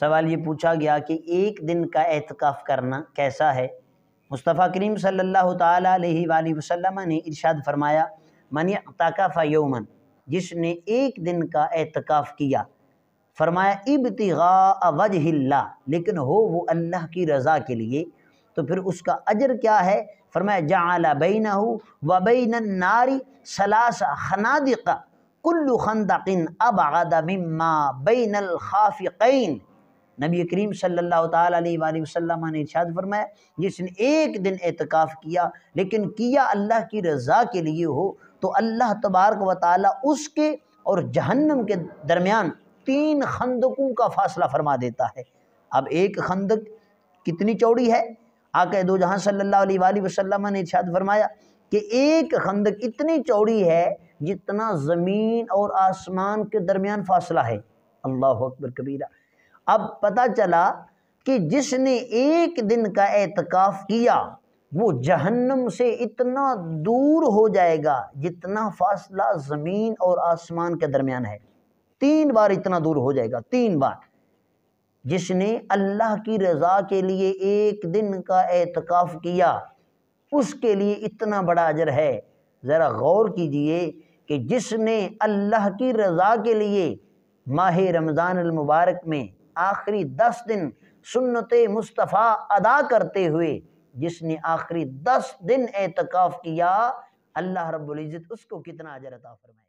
سوال یہ پوچھا گیا کہ ایک دن کا اعتکاف کرنا کیسا ہے؟ مصطفیٰ کریم صلی اللہ تعالیٰ علیہ وآلہ وسلم نے ارشاد فرمایا، من اعتکف یوما، جس نے ایک دن کا اعتکاف کیا، فرمایا ابتغاء وجہ اللہ، لیکن ہو وہ اللہ کی رضا کے لیے، تو پھر اس کا اجر کیا ہے؟ فرمایا جعل بینہ وبین النار ثلاث خنادق کل خندق ابعد مما بین الخافقین۔ نبی کریم صلی اللہ تعالیٰ علیہ وآلہ وسلم نے ارشاد فرمایا، جس نے ایک دن اعتکاف کیا لیکن کیا اللہ کی رضا کے لیے ہو، تو اللہ تبارک و تعالیٰ اس کے اور جہنم کے درمیان 3 خندقوں کا فاصلہ فرما دیتا ہے۔ اب ایک خندق کتنی چوڑی ہے؟ آقا دو جہاں صلی اللہ علیہ وآلہ وسلم نے ارشاد فرمایا کہ ایک خندق اتنی چوڑی ہے جتنا زمین اور آسمان کے درمیان فاصلہ ہے۔ اللہ اکبر کبیرہ۔ اب پتہ چلا کہ جس نے ایک دن کا اعتکاف کیا وہ جہنم سے اتنا دور ہو جائے گا جتنا فاصلہ زمین اور آسمان کے درمیان ہے۔ 3 بار اتنا دور ہو جائے گا، 3 بار۔ جس نے اللہ کی رضا کے لیے ایک دن کا اعتکاف کیا اس کے لیے اتنا بڑا اجر ہے۔ ذرا غور کیجئے کہ جس نے اللہ کی رضا کے لیے ماہ رمضان المبارک میں آخری 10 دن سنت مصطفیٰ ادا کرتے ہوئے جس نے آخری 10 دن اعتکاف کیا، اللہ رب العزت اس کو کتنا اجر عطا فرمائے۔